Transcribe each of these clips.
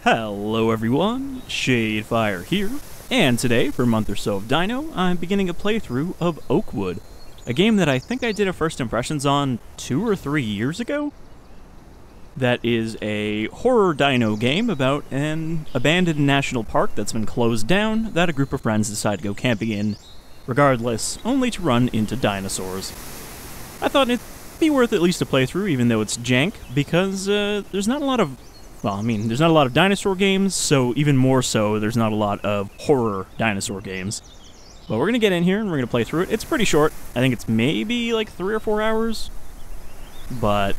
Hello everyone, Shadefyre here, and today, for a month or so of Dino, I'm beginning a playthrough of Oakwood, a game that I think I did a first impressions on 2 or 3 years ago? That is a horror dino game about an abandoned national park that's been closed down that a group of friends decide to go camping in, regardless, only to run into dinosaurs. I thought it'd be worth at least a playthrough, even though it's jank, because there's not a lot of there's not a lot of dinosaur games, so even more so, there's not a lot of horror dinosaur games. But we're going to get in here, and we're going to play through it. It's pretty short. I think it's maybe like 3 or 4 hours. But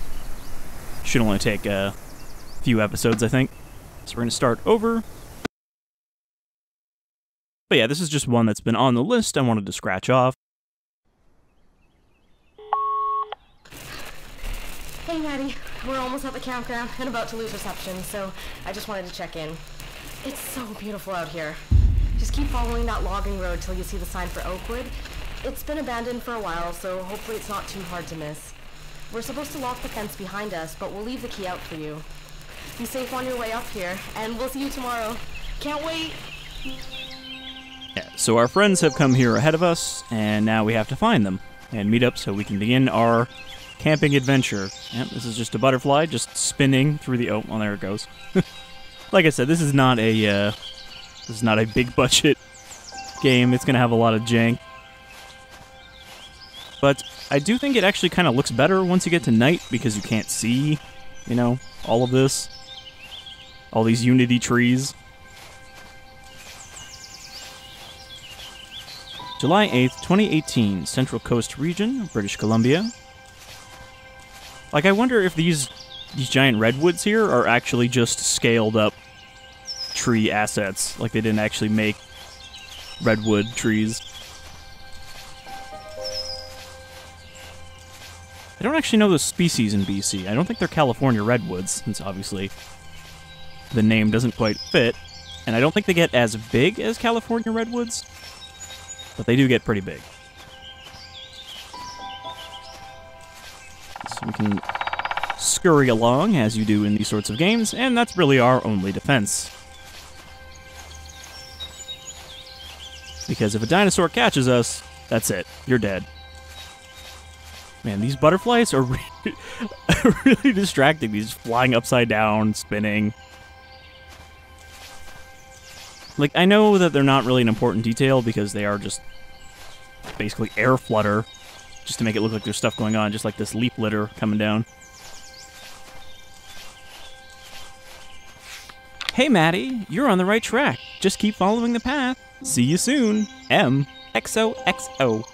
should only take a few episodes, I think. So we're going to start over. But yeah, this is just one that's been on the list I wanted to scratch off. Hey Maddie, we're almost at the campground and about to lose reception, so I just wanted to check in. It's so beautiful out here. Just keep following that logging road till you see the sign for Oakwood. It's been abandoned for a while, so hopefully it's not too hard to miss. We're supposed to lock the fence behind us, but we'll leave the key out for you. Be safe on your way up here, and we'll see you tomorrow. Can't wait! Yeah, so our friends have come here ahead of us, and now we have to find them and meet up so we can begin our camping adventure. Yep, this is just a butterfly just spinning through the... Oh, well, there it goes. Like I said, this is not a big budget game. It's gonna have a lot of jank. But I do think it actually kind of looks better once you get to night because you can't see, you know, all of this. All these Unity trees. July 8th, 2018, Central Coast Region, British Columbia. Like, I wonder if these giant redwoods here are actually just scaled up tree assets. Like, they didn't actually make redwood trees. I don't actually know the species in BC. I don't think they're California redwoods, since obviously the name doesn't quite fit. And I don't think they get as big as California redwoods, but they do get pretty big. So we can scurry along, as you do in these sorts of games, and that's really our only defense. Because if a dinosaur catches us, that's it. You're dead. Man, these butterflies are really distracting. These flying upside down, spinning. Like, I know that they're not really an important detail because they are just basically air flutter, just to make it look like there's stuff going on, just like this leaf litter coming down. Hey Maddie, you're on the right track. Just keep following the path. See you soon. M. XOXO.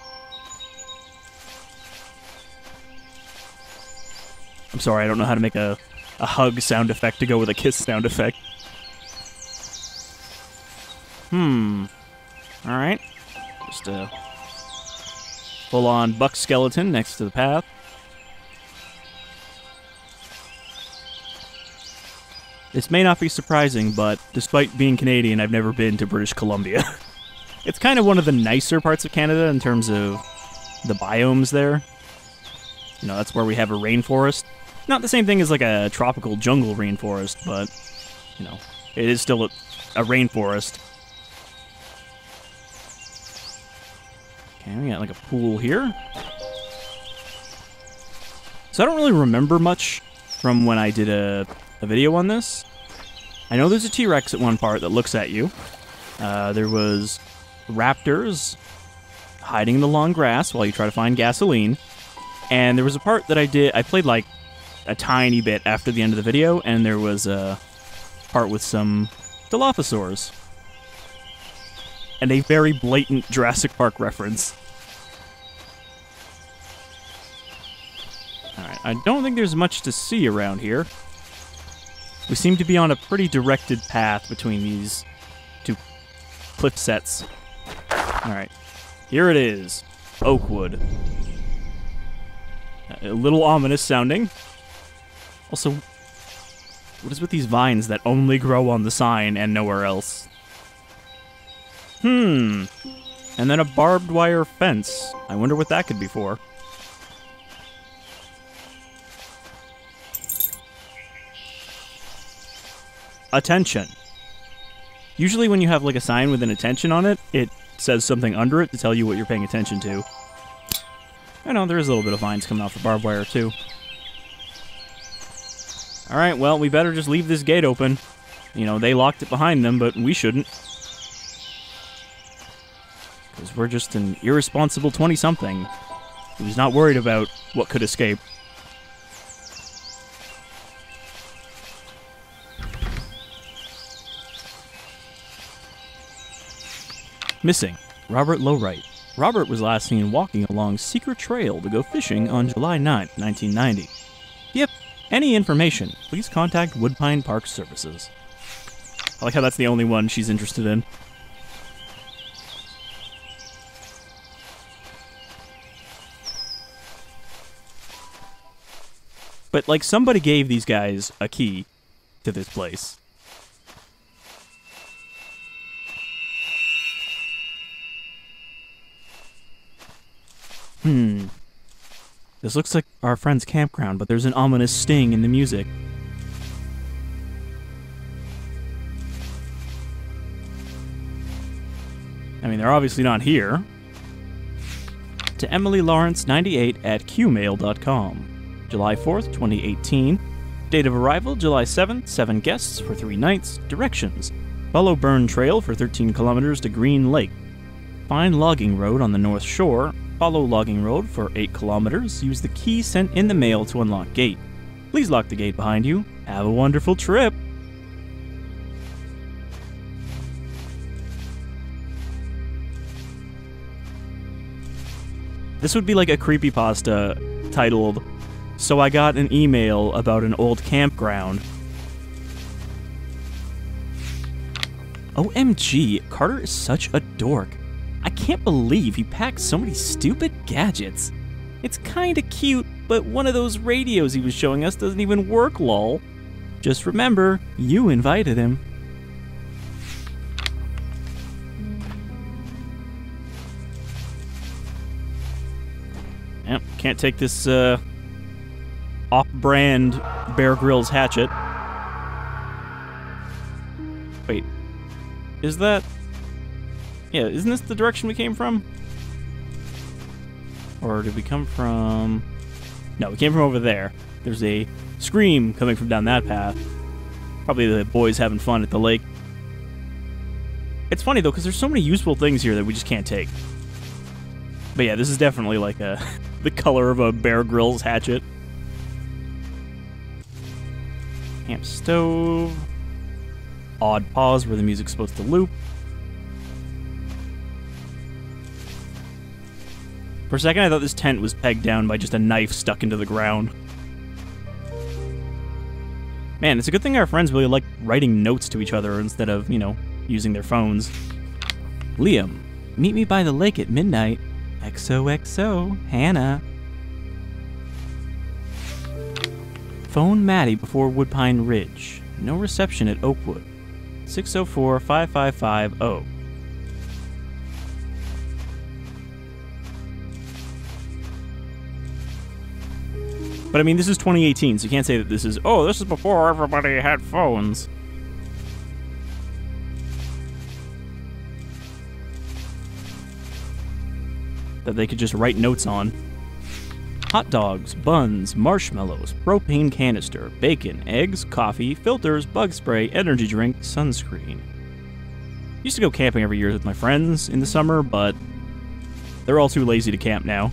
I'm sorry, I don't know how to make a hug sound effect to go with a kiss sound effect. Alright. Just a full-on buck skeleton next to the path. This may not be surprising, but despite being Canadian, I've never been to British Columbia. It's kind of one of the nicer parts of Canada in terms of the biomes there. You know, that's where we have a rainforest. Not the same thing as like a tropical jungle rainforest, but, you know, it is still a rainforest. Okay, we got like a pool here. So I don't really remember much from when I did a video on this. I know there's a T-Rex at one part that looks at you. There was raptors hiding in the long grass while you try to find gasoline. And there was a part that I played like a tiny bit after the end of the video, and there was a part with some Dilophosaurs. And a very blatant Jurassic Park reference. Alright, I don't think there's much to see around here. We seem to be on a pretty directed path between these two cliff sets. Alright, here it is. Oakwood. A little ominous sounding. Also, what is with these vines that only grow on the sign and nowhere else? And then a barbed wire fence. I wonder what that could be for. attention. Usually when you have like a sign with an attention on it, it says something under it to tell you what you're paying attention to. I know, there is a little bit of vines coming off the barbed wire too. Alright, well, we better just leave this gate open. You know, they locked it behind them, but we shouldn't. Because we're just an irresponsible 20-something who's not worried about what could escape. Missing, Robert Lowright. Robert was last seen walking along Secret Trail to go fishing on July 9th, 1990. Yep, any information, please contact Woodpine Park Services. I like how that's the only one she's interested in. But, like, somebody gave these guys a key to this place. This looks like our friend's campground, but there's an ominous sting in the music. I mean, they're obviously not here. To Emily Lawrence, 98 at qmail.com. July 4th, 2018. Date of arrival, July 7th, 7 guests for 3 nights. Directions: follow Burn Trail for 13 kilometers to Green Lake. Find Logging Road on the North Shore. Follow Logging Road for 8 kilometers. Use the key sent in the mail to unlock gate. Please lock the gate behind you. Have a wonderful trip. This would be like a creepypasta titled, "So I got an email about an old campground." OMG, Carter is such a dork. I can't believe he packed so many stupid gadgets. It's kinda cute, but one of those radios he was showing us doesn't even work, lol. Just remember, you invited him. Yep, can't take this, off-brand Bear Grylls hatchet. Wait, is that... Yeah, isn't this the direction we came from? Or did we come from... No, we came from over there. There's a scream coming from down that path. Probably the boys having fun at the lake. It's funny, though, because there's so many useful things here that we just can't take. But yeah, this is definitely like a the color of a Bear Grylls hatchet. Camp stove. Odd pause where the music's supposed to loop. For a second, I thought this tent was pegged down by just a knife stuck into the ground. Man, it's a good thing our friends really like writing notes to each other instead of, you know, using their phones. Liam, meet me by the lake at midnight. XOXO, Hannah. Phone Maddie before Woodpine Ridge. No reception at Oakwood. 604-5550. But I mean, this is 2018, so you can't say that this is, oh, this is before everybody had phones. That they could just write notes on. Hot dogs, buns, marshmallows, propane canister, bacon, eggs, coffee, filters, bug spray, energy drink, sunscreen. Used to go camping every year with my friends in the summer, but they're all too lazy to camp now.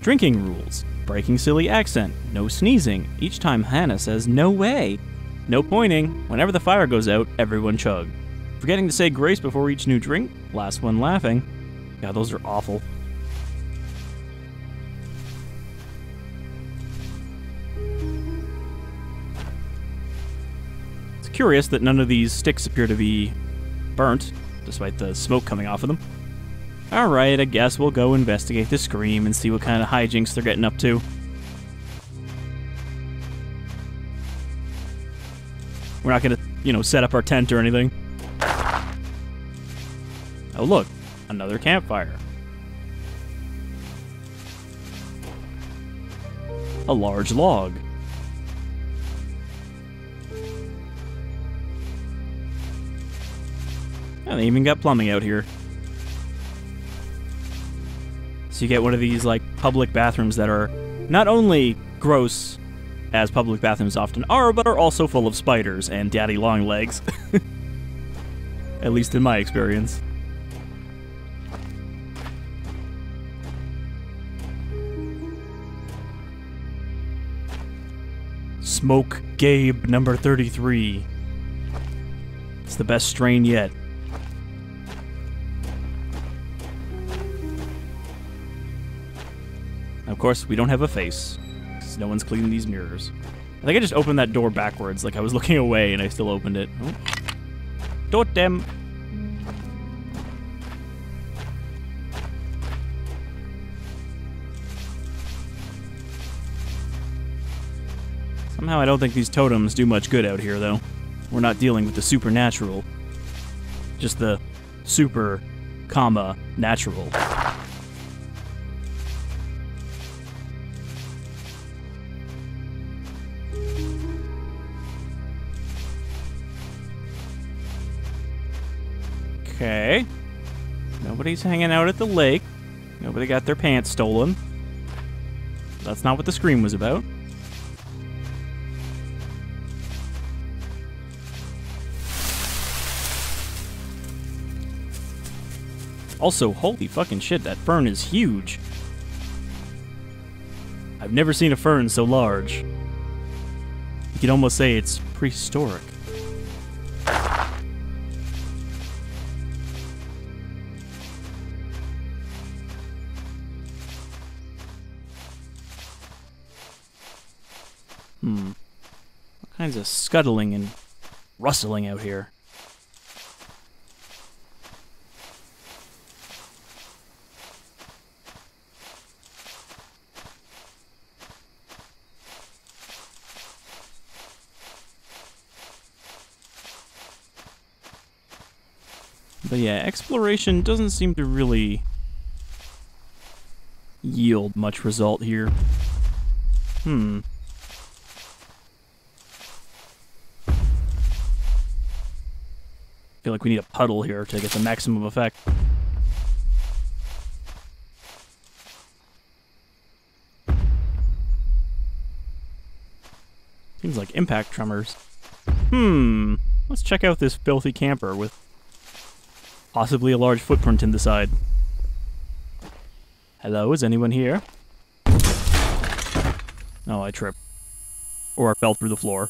Drinking rules. Breaking silly accent. No sneezing. Each time Hannah says, no way. No pointing. Whenever the fire goes out, everyone chug. Forgetting to say grace before each new drink. Last one laughing. God, those are awful. It's curious that none of these sticks appear to be burnt, despite the smoke coming off of them. Alright, I guess we'll go investigate the scream and see what kind of hijinks they're getting up to. We're not gonna, you know, set up our tent or anything. Oh look, another campfire. A large log. they even got plumbing out here. So you get one of these, like, public bathrooms that are not only gross, as public bathrooms often are, but are also full of spiders and daddy long legs. At least in my experience. Smoke Gabe number 33. It's the best strain yet. Of course, we don't have a face, because no one's cleaning these mirrors. I think I just opened that door backwards, like I was looking away and I still opened it. Oh. Totem! Somehow I don't think these totems do much good out here, though. We're not dealing with the supernatural. Just the super, comma, natural. Okay. Nobody's hanging out at the lake. Nobody got their pants stolen. That's not what the scream was about. Also, holy fucking shit, that fern is huge. I've never seen a fern so large. You could almost say it's prehistoric. All kinds of scuttling and rustling out here. But yeah, exploration doesn't seem to really yield much result here. I feel like we need a puddle here to get the maximum effect. Seems like impact tremors. Let's check out this filthy camper with possibly a large footprint in the side. Hello, is anyone here? Oh, I tripped. Or I fell through the floor.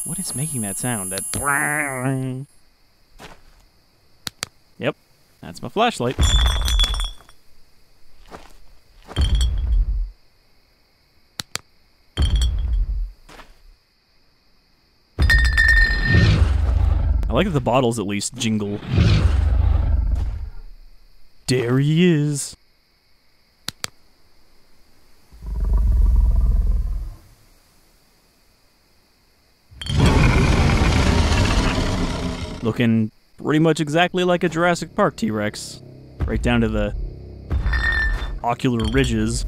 What is making that sound? That... Yep, that's my flashlight. I like that the bottles at least jingle. There he is. Looking pretty much exactly like a Jurassic Park T-Rex. Right down to the ocular ridges.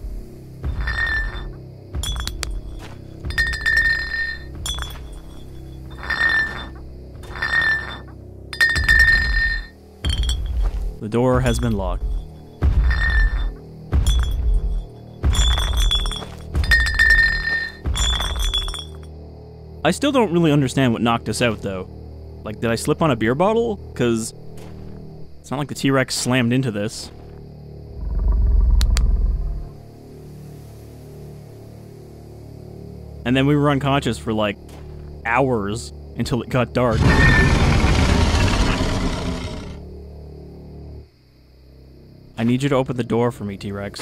The door has been locked. I still don't really understand what knocked us out, though. Like, did I slip on a beer bottle? Because it's not like the T-Rex slammed into this. And then we were unconscious for, like, hours until it got dark. I need you to open the door for me, T-Rex.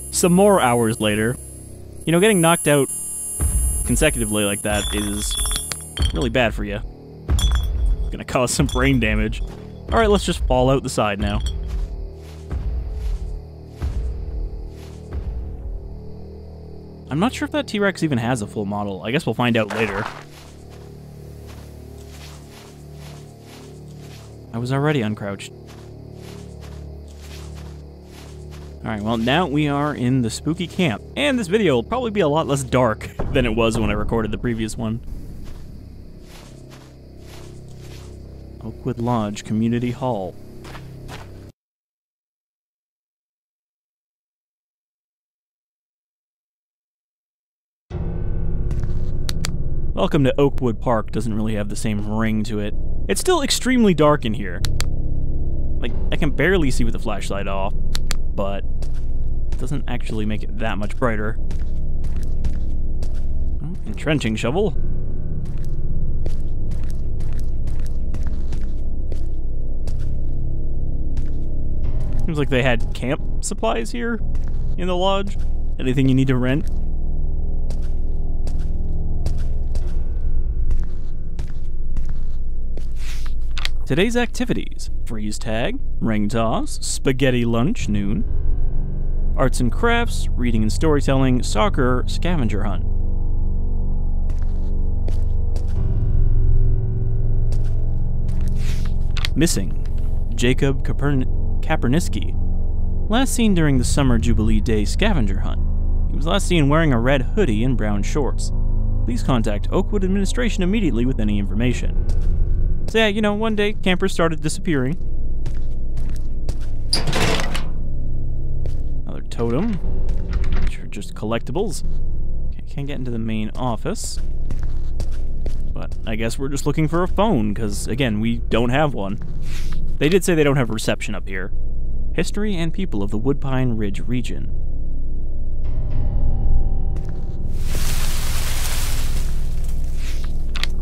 Some more hours later. You know, getting knocked out consecutively like that is really bad for you. It's gonna cause some brain damage. Alright, let's just fall out the side now. I'm not sure if that T-Rex even has a full model. I guess we'll find out later. was already uncrouched. Alright, well, now we are in the spooky camp. And this video will probably be a lot less dark than it was when I recorded the previous one. Oakwood Lodge Community Hall. Welcome to Oakwood Park. Doesn't really have the same ring to it. It's still extremely dark in here. Like, I can barely see with the flashlight off, but it doesn't actually make it that much brighter. Oh, entrenching shovel. Seems like they had camp supplies here in the lodge. Anything you need to rent? Today's activities: freeze tag, ring toss, spaghetti lunch, noon, arts and crafts, reading and storytelling, soccer, scavenger hunt. Missing: Jacob Kaperniski. Last seen during the Summer Jubilee Day scavenger hunt. He was last seen wearing a red hoodie and brown shorts. Please contact Oakwood administration immediately with any information. So yeah, you know, one day campers started disappearing. Another totem, which are just collectibles. Okay, can't get into the main office. But I guess we're just looking for a phone, because, again, we don't have one. They did say they don't have reception up here. History and people of the Woodpine Ridge region.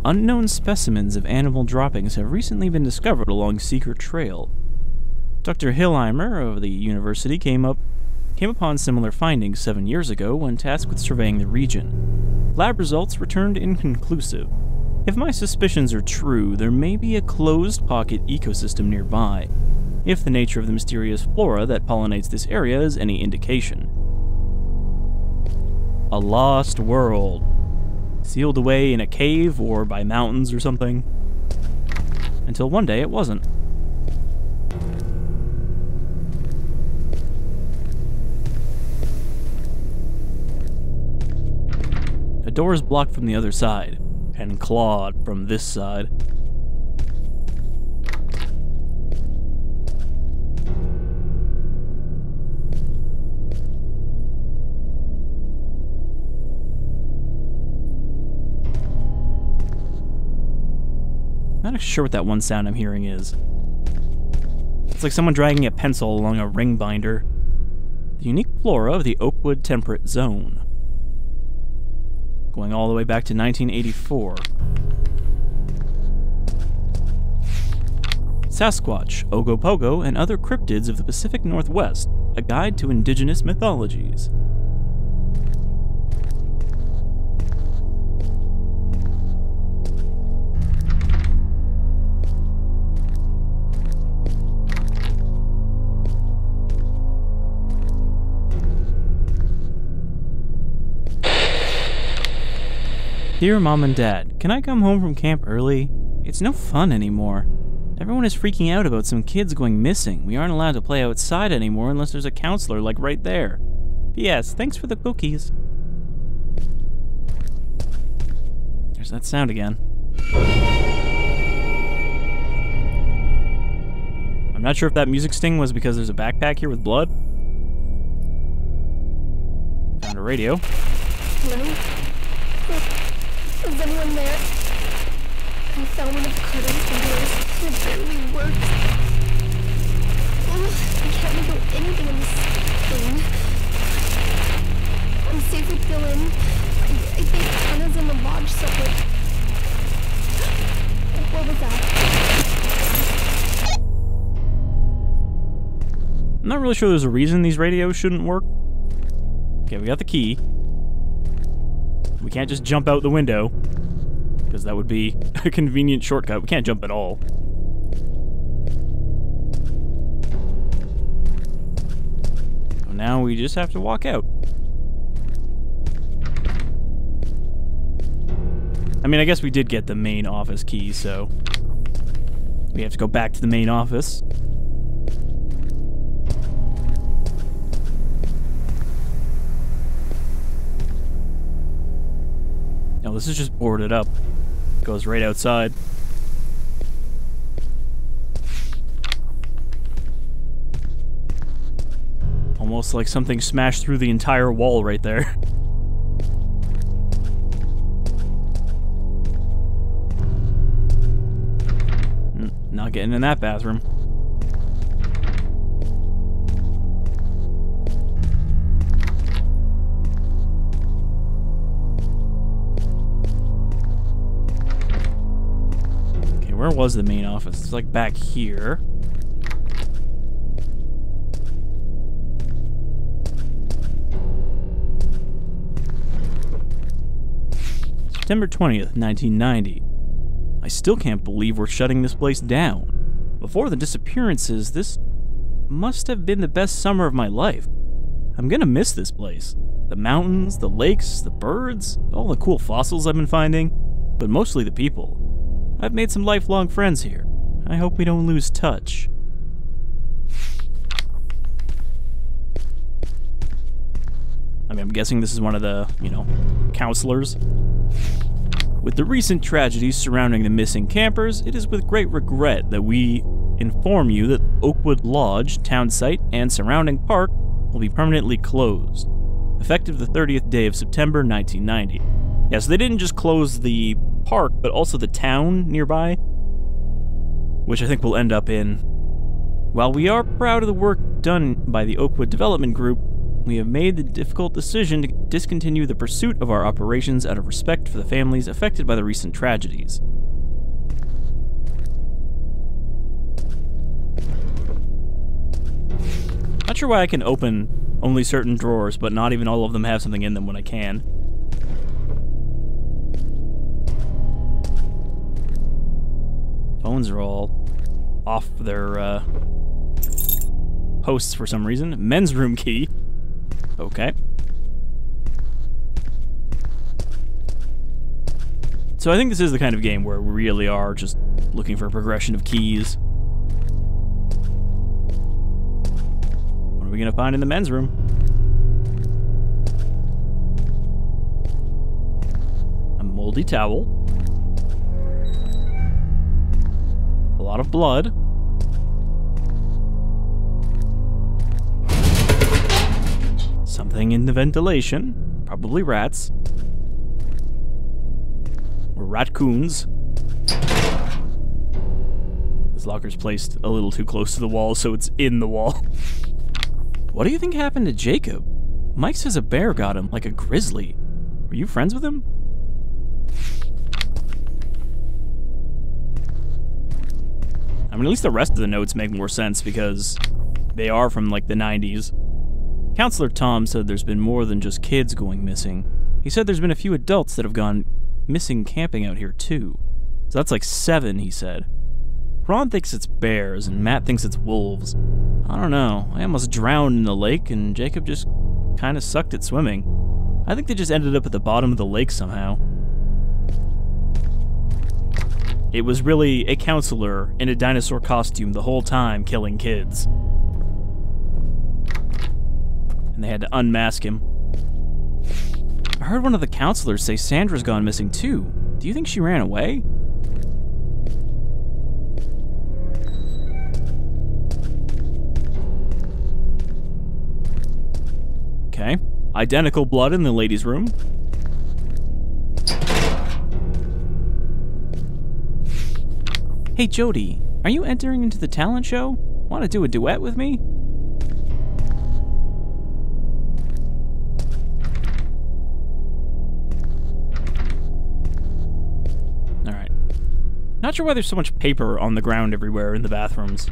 Unknown specimens of animal droppings have recently been discovered along Secret Trail. Dr. Hillheimer of the university came upon similar findings 7 years ago when tasked with surveying the region. Lab results returned inconclusive. If my suspicions are true, there may be a closed pocket ecosystem nearby, if the nature of the mysterious flora that pollinates this area is any indication. A lost world. Sealed away in a cave or by mountains or something. Until one day it wasn't. A door is blocked from the other side, and clawed from this side. Not sure what that one sound I'm hearing is. It's like someone dragging a pencil along a ring binder. The unique flora of the Oakwood Temperate Zone. Going all the way back to 1984. Sasquatch, Ogopogo, and other cryptids of the Pacific Northwest. A guide to indigenous mythologies. Dear Mom and Dad, can I come home from camp early? It's no fun anymore. Everyone is freaking out about some kids going missing. We aren't allowed to play outside anymore unless there's a counselor, like right there. P.S. Thanks for the cookies. There's that sound again. I'm not sure if that music sting was because there's a backpack here with blood. Found a radio. Hello? Is anyone there? I found one of the curtains and doors. It barely works. I can't make out anything in this thing. I'm safe with Dylan. I think Anna's in the lodge somewhere. What was that? I'm not really sure there's a reason these radios shouldn't work. Okay, we got the key. We can't just jump out the window, because that would be a convenient shortcut. We can't jump at all. So now we just have to walk out. I mean, I guess we did get the main office key, so We have to go back to the main office. No, this is just boarded up. Goes right outside. Almost like something smashed through the entire wall right there. Not getting in that bathroom. Okay, where was the main office? It's like back here. September 20th, 1990. I still can't believe we're shutting this place down. Before the disappearances, this must have been the best summer of my life. I'm gonna miss this place. The mountains, the lakes, the birds, all the cool fossils I've been finding, but mostly the people. I've made some lifelong friends here. I hope we don't lose touch. I mean, I'm guessing this is one of the, counselors. With the recent tragedies surrounding the missing campers, it is with great regret that we inform you that Oakwood Lodge, town site, and surrounding park will be permanently closed, effective the 30th day of September 1990. Yeah, so they didn't just close the park, but also the town nearby, which I think we'll end up in. While we are proud of the work done by the Oakwood Development Group, we have made the difficult decision to discontinue the pursuit of our operations out of respect for the families affected by the recent tragedies. Not sure why I can open only certain drawers, but not even all of them have something in them when I can. Phones are all off their posts for some reason. Men's room key. Okay. So I think this is the kind of game where we really are just looking for a progression of keys. What are we gonna find in the men's room? A moldy towel. A lot of blood. Something in the ventilation. Probably rats. Or raccoons. This locker's placed a little too close to the wall, so it's in the wall. What do you think happened to Jacob? Mike says a bear got him, like a grizzly. Were you friends with him? I mean, at least the rest of the notes make more sense because they are from, like, the 90s. Counselor Tom said there's been more than just kids going missing. He said there's been a few adults that have gone missing camping out here, too. So that's like 7, he said. Ron thinks it's bears, and Matt thinks it's wolves. I don't know. I almost drowned in the lake, and Jacob just kind of sucked at swimming. I think they just ended up at the bottom of the lake somehow. It was really a counselor in a dinosaur costume the whole time killing kids. And they had to unmask him. I heard one of the counselors say Sandra's gone missing too. Do you think she ran away? Okay. Identical blood in the ladies' room. Hey Jody, are you entering into the talent show? Want to do a duet with me? Alright. Not sure why there's so much paper on the ground everywhere in the bathrooms.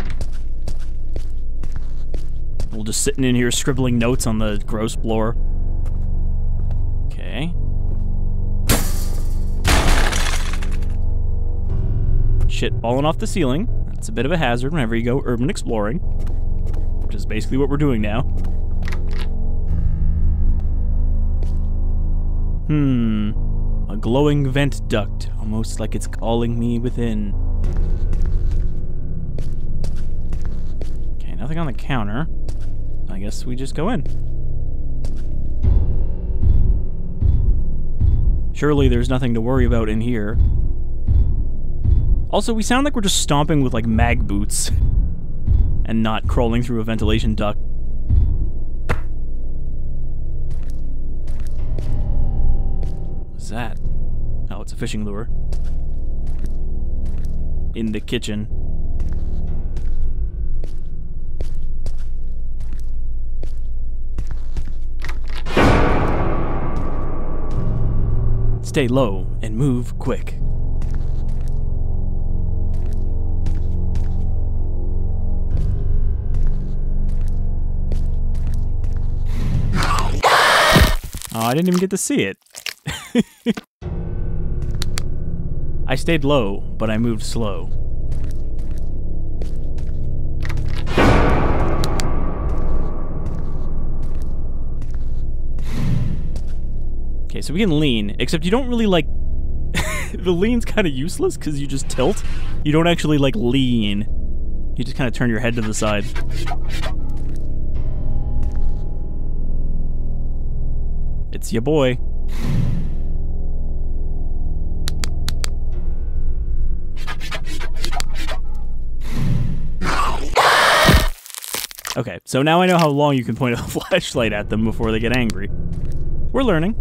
We're just sitting in here scribbling notes on the gross floor. Okay. Shit falling off the ceiling. That's a bit of a hazard whenever you go urban exploring. Which is basically what we're doing now. A glowing vent duct, almost like it's calling me within. Nothing on the counter. I guess we just go in. Surely there's nothing to worry about in here. Also, we sound like we're just stomping with, like, mag boots. And not crawling through a ventilation duct. What's that? Oh, it's a fishing lure. In the kitchen. Stay low and move quick. Oh, I didn't even get to see it. I stayed low, but I moved slow. Okay, so we can lean, except you don't really, like... the lean's kind of useless, because you just tilt. You don't actually, like, lean. You just kind of turn your head to the side. It's your boy. Okay, so now I know how long you can point a flashlight at them before they get angry. We're learning.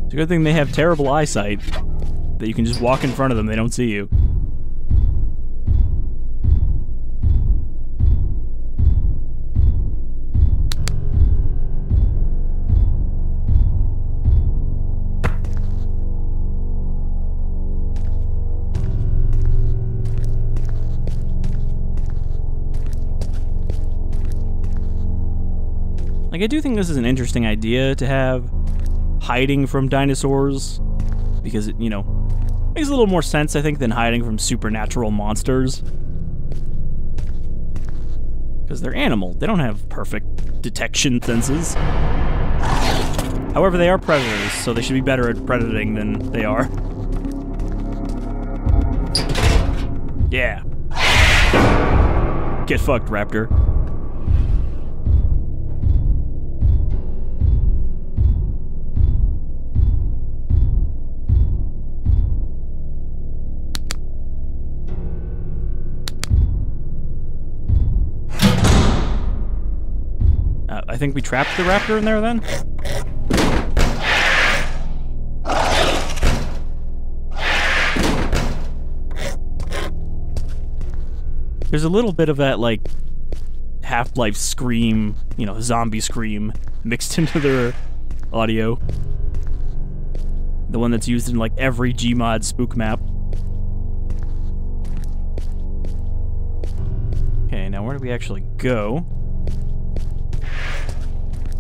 It's a good thing they have terrible eyesight, that you can just walk in front of them, they don't see you. Like, I do think this is an interesting idea to have hiding from dinosaurs, because it, you know, makes a little more sense, I think, than hiding from supernatural monsters. Because they're animal. They don't have perfect detection senses. However, they are predators, so they should be better at predating than they are. Yeah. Get fucked, raptor. I think we trapped the raptor in there then? There's a little bit of that, like, Half-Life scream, you know, zombie scream mixed into their audio. The one that's used in, like, every Gmod spook map. Okay, now where do we actually go?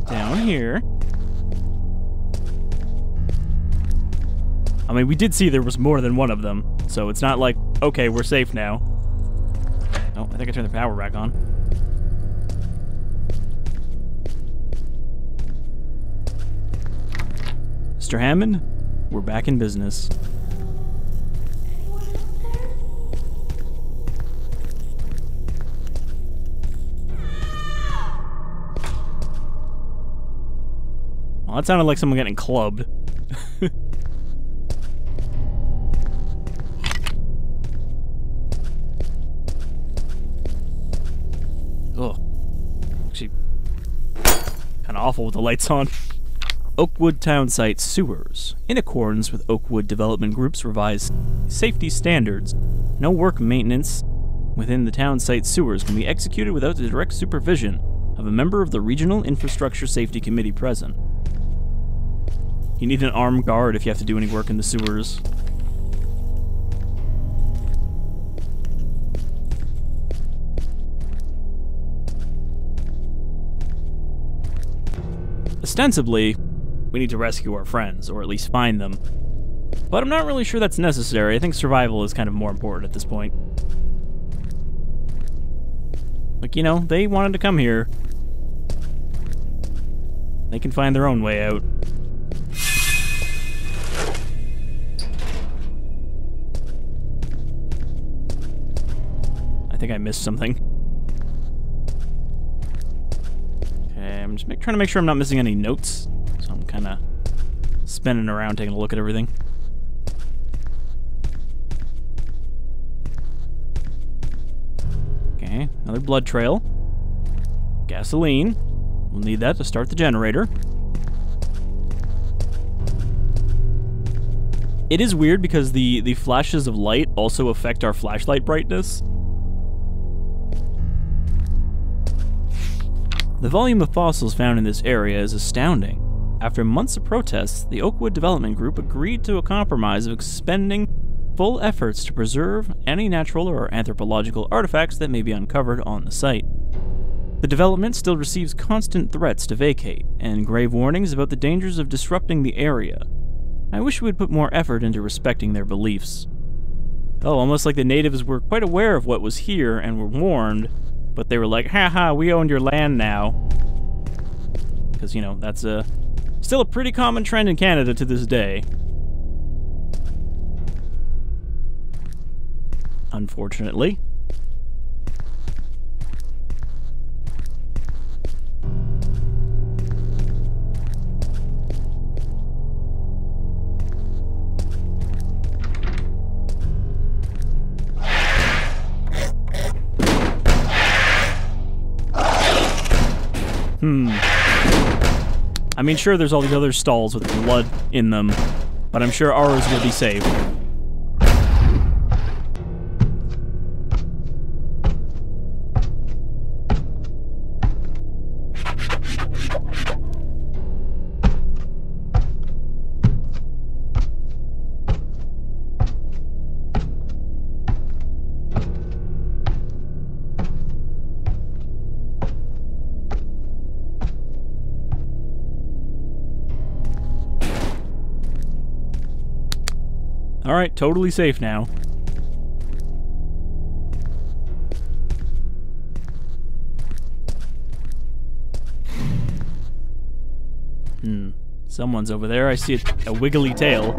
Down here. I mean, we did see there was more than one of them, so it's not like, okay, we're safe now. Oh, I think I turned the power back on. Mr. Hammond, we're back in business. Well, that sounded like someone getting clubbed. Ugh. Actually, kind of awful with the lights on. Oakwood town site sewers. In accordance with Oakwood Development Group's revised safety standards, no work maintenance within the town site sewers can be executed without the direct supervision of a member of the Regional Infrastructure Safety Committee present. You need an armed guard if you have to do any work in the sewers. Ostensibly, we need to rescue our friends, or at least find them. But I'm not really sure that's necessary. I think survival is kind of more important at this point. Like, you know, they wanted to come here. They can find their own way out. I think I missed something. Okay, I'm just trying to make sure I'm not missing any notes. So I'm kind of spinning around, taking a look at everything. Okay, another blood trail. Gasoline. We'll need that to start the generator. It is weird because the flashes of light also affect our flashlight brightness. The volume of fossils found in this area is astounding. After months of protests, the Oakwood Development Group agreed to a compromise of expending full efforts to preserve any natural or anthropological artifacts that may be uncovered on the site. The development still receives constant threats to vacate, and grave warnings about the dangers of disrupting the area. I wish we would put more effort into respecting their beliefs. Oh, almost like the natives were quite aware of what was here and were warned, but they were like, haha, we own your land now. Because, you know, that's still a pretty common trend in Canada to this day. Unfortunately. I mean, sure, there's all these other stalls with blood in them, but I'm sure ours will be safe. Alright, totally safe now. Someone's over there. I see a wiggly tail.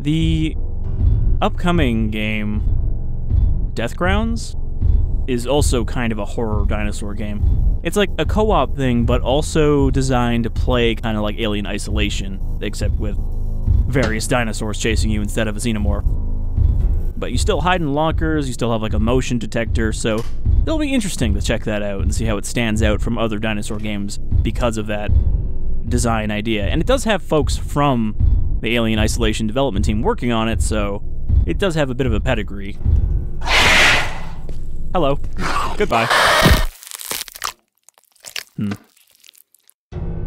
The upcoming game, Death Grounds, is also kind of a horror dinosaur game. It's like a co-op thing, but also designed to play kind of like Alien Isolation, except with various dinosaurs chasing you instead of a xenomorph. But you still hide in lockers, you still have like a motion detector, so it'll be interesting to check that out and see how it stands out from other dinosaur games because of that design idea. And it does have folks from the Alien Isolation development team working on it, so it does have a bit of a pedigree. Hello. Goodbye.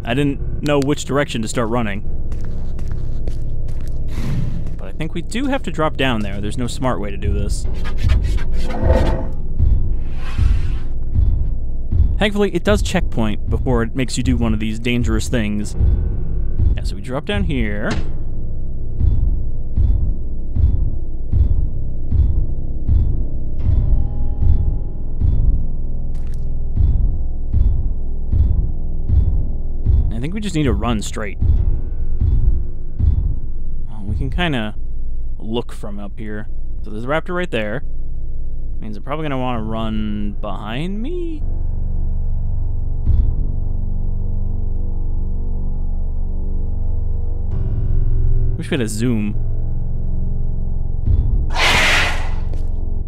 I didn't know which direction to start running. But I think we do have to drop down there. There's no smart way to do this. Thankfully, it does checkpoint before it makes you do one of these dangerous things. Yeah, so we drop down here. I think we just need to run straight. Oh, we can kind of look from up here. So there's a raptor right there. Means I'm probably going to want to run behind me? Wish we had a zoom.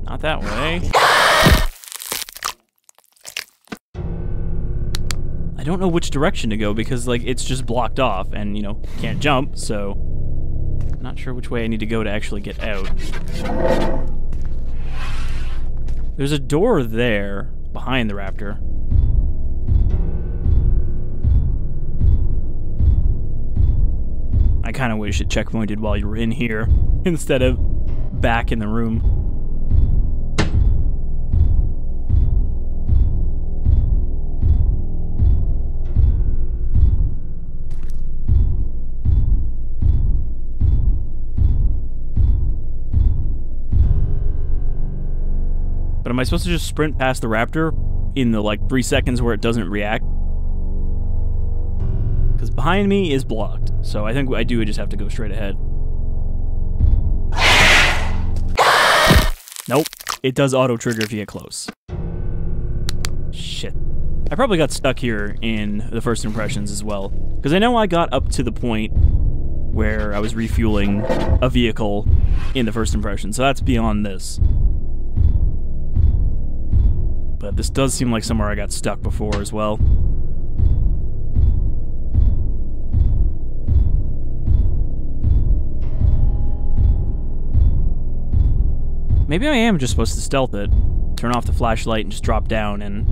Not that way. I don't know which direction to go because, like, it's just blocked off and, you know, can't jump, so I'm not sure which way I need to go to actually get out. There's a door there behind the raptor. I kind of wish it checkpointed while you were in here instead of back in the room. am I supposed to just sprint past the raptor in the, like, 3 seconds where it doesn't react? Because behind me is blocked, so I think I do just have to go straight ahead. Nope, it does auto-trigger if you get close. Shit. I probably got stuck here in the first impressions as well, because I know I got up to the point where I was refueling a vehicle in the first impression, so that's beyond this. But this does seem like somewhere I got stuck before as well. Maybe I am just supposed to stealth it, turn off the flashlight and just drop down and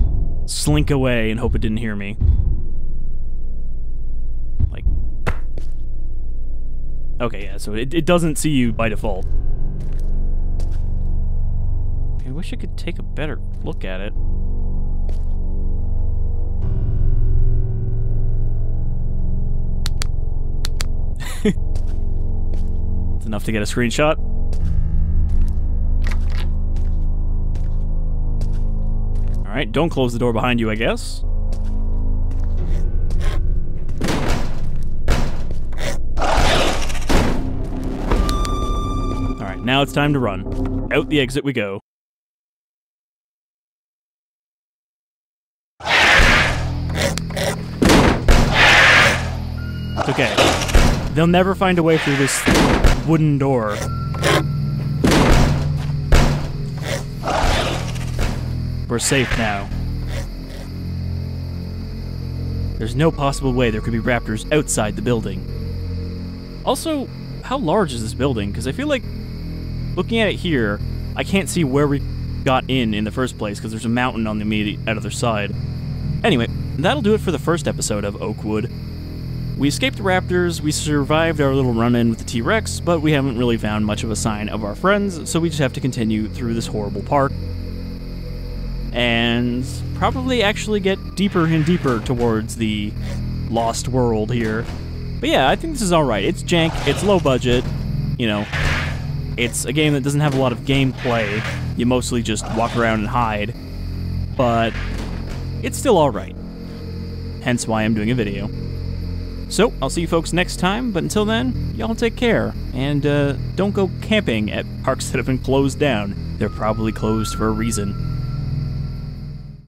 slink away and hope it didn't hear me. Like... Okay, yeah, so it doesn't see you by default. I wish I could take a better look at it. It's enough to get a screenshot. Alright, don't close the door behind you, I guess. Alright, now it's time to run. Out the exit we go. It's okay. They'll never find a way through this wooden door. We're safe now. There's no possible way there could be raptors outside the building. Also, how large is this building? Because I feel like, looking at it here, I can't see where we got in the first place, because there's a mountain on the immediate other side. Anyway, that'll do it for the first episode of Oakwood. We escaped the raptors, we survived our little run-in with the T-Rex, but we haven't really found much of a sign of our friends, so we just have to continue through this horrible park. And probably actually get deeper and deeper towards the lost world here. But yeah, I think this is alright. It's jank, it's low budget, you know. It's a game that doesn't have a lot of gameplay. You mostly just walk around and hide. But it's still alright. Hence why I'm doing a video. So, I'll see you folks next time, but until then, y'all take care. And don't go camping at parks that have been closed down. They're probably closed for a reason.